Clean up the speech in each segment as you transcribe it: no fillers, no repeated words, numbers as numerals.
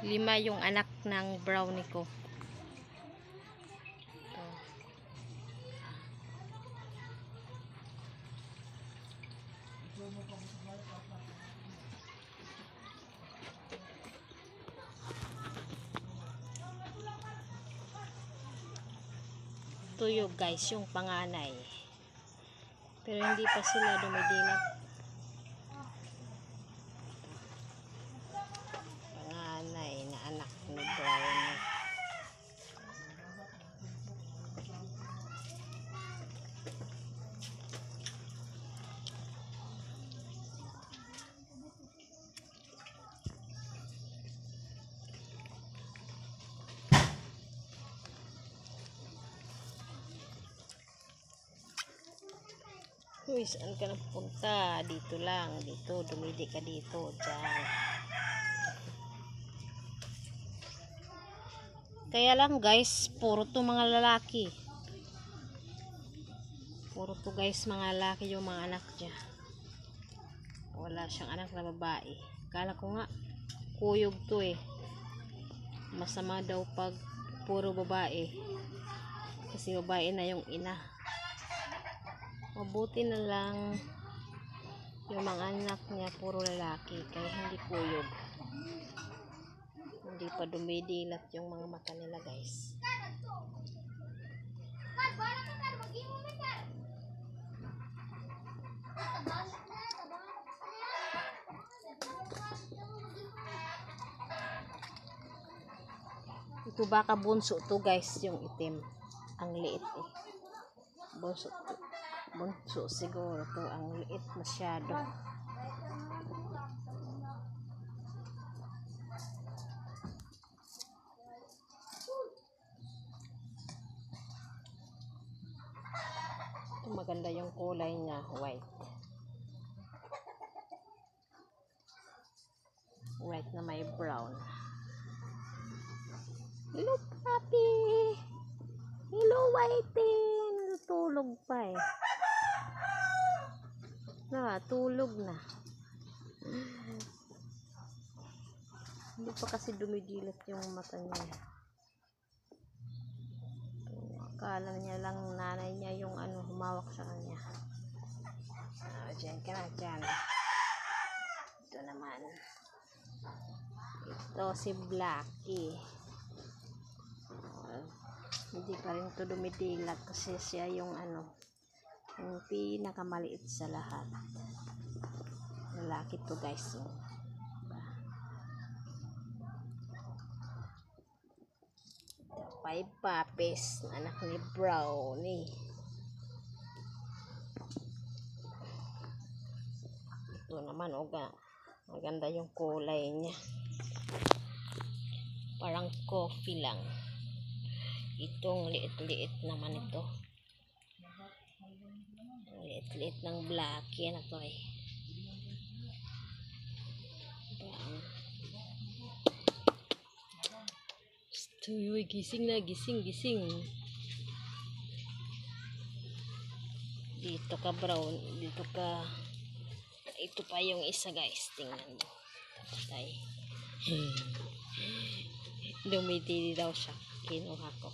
5 yung anak ng brownie ko. Tuyog guys, yung panganay. Pero hindi pa sila dumidilat. Panganay na anak ni brownie. Uy, saan ka napunta? Dito lang. Dito. Dumidi ka dito. Diyan. Kaya lang guys, puro to mga lalaki. Puro to guys, mga lalaki yung mga anak niya. Wala siyang anak na babae. Kala ko nga, kuyog to eh. Masama daw pag puro babae. Kasi babae na yung ina. Mabuti na lang yung mga anak niya puro lalaki kaya hindi kuyog, hindi pa dumidilat yung mga mata nila guys. Ito baka bunso to guys, yung itim ang liit eh. Bunso siguro to, ang liit masyado. Ito maganda yung kulay niya, white. White na may brown. Hello puppy! Hello whitey! Tulog pa eh. Tulog na. Hindi pa kasi dumidilat yung mata niya. Akala niya lang nanay niya yung humawak sa kanya. Diyan ka na, dyan. Ito naman. Ito si Blackie. Hindi pa rin to dumidilat kasi siya yung yung pinakamaliit sa lahat. Lalaki to guys. The 5 puppies, anak ni brownie. Ito naman maganda yung kulay niya. Parang coffee lang. Itong liit-liit naman ito. Liit-liit ng Blackie na to eh. Uy, gising na, gising. Dito ka brown, dito ka. Ito pa yung isa guys, tingnan mo. Tapos dumidili daw siya. Kinuha ko.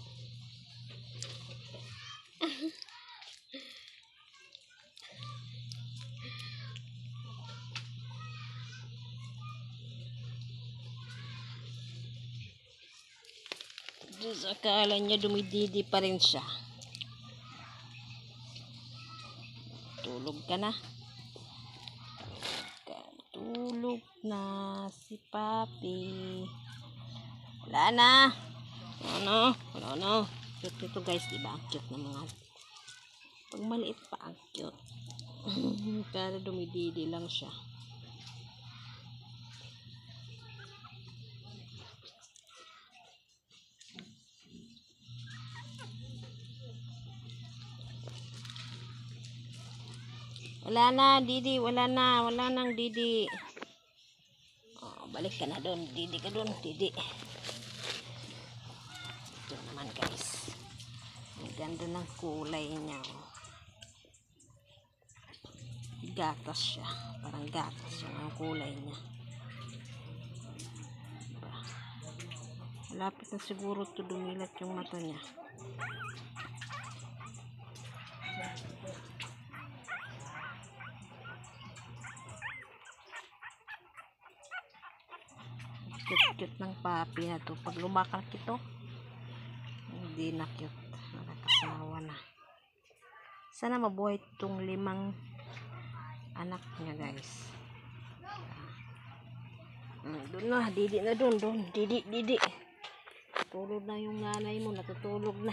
Akala niya dumididi pa rin siya. Tulog ka na. Tulog na si Papi. Wala na. Wala na. Cute ito guys, diba? Ang cute ng mga. Pag maliit pa ang cute. Pero dumididi lang siya. Wala na, Didi. Wala nang Didi. Oh, balik ka na doon. Didi ka doon, Didi. Ito naman guys. Ang ganda ng kulay niya. Gatas siya. Parang gatas yung ang kulay niya. Diba? Malapit na siguro to dumilat yung mata niya. Cute ng papi na to. Pag lumakal ito, hindi na cute. Nakakasawa na. Sana mabuhay itong 5 anak niya, guys. Doon na, didi na doon. Didi. Tulog na yung nanay mo, natutulog na.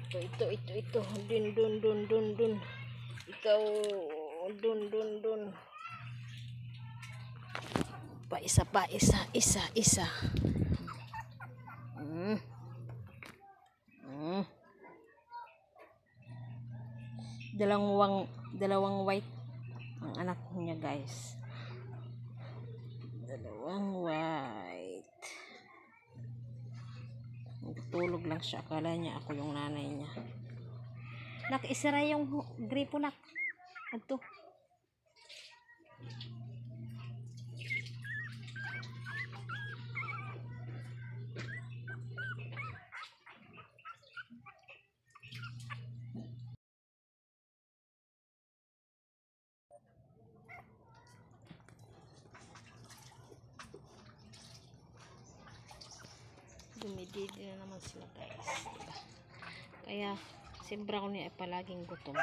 Ito. Dun. Ikaw, dun. Isa. Dalawang white ang anak niya, guys. Dalawang white. Natulog lang siya. Akala niya ako yung nanay niya. Nak, isara yung gripo, nak. Ato. Dumididi na naman sila, guys, diba? Kaya si Brownie ay palaging gutom.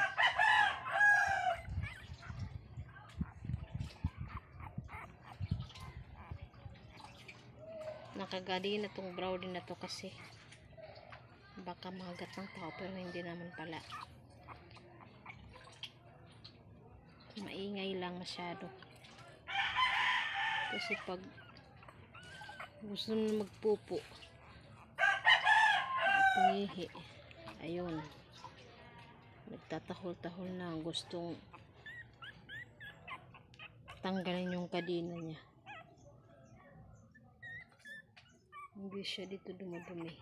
Nakagali na tong Brownie na to kasi baka mahagat ng tao, pero hindi naman pala. Maingay lang masyado kasi pag gusto na magpupo, pangihi, ayun, nagtatahol-tahol na, gustong tanggalin yung kadina niya. Hindi siya dito dumadumi.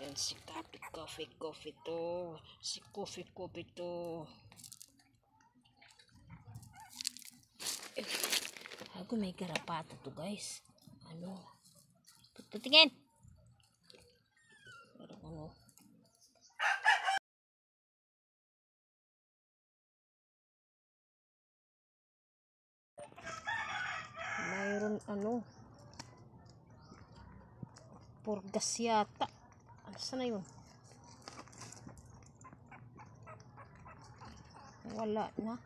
Yan si coffee to. Si coffee to. Ako may garapato to, guys. Ano? Tutingin. Pero ano? Mayroon ano? Purgas yata. Saan na yun? Wala na.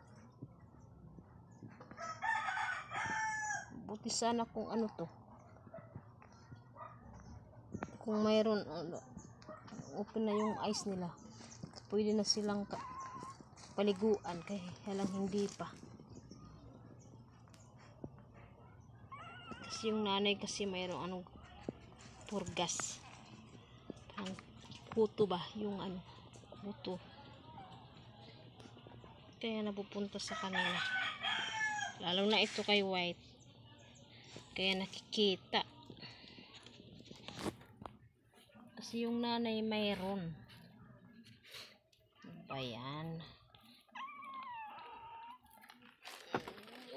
Buti sana kung ano to. Kung mayroon open na yung ice nila, pwede na silang paliguan, kaya lang hindi pa. Kasi yung nanay kasi mayroon anong purgas. Parang kuto ba? Yung ano, kuto. Kaya napupunta sa kanila. Lalo na ito kay White. Kaya nakikita. Kasi yung nanay mayroon. Ba yan?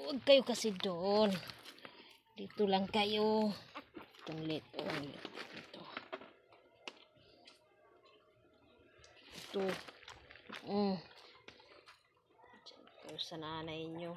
Huwag kayo kasi doon. Dito lang kayo. Itong lito. Ito. Ito sa nanay nyo.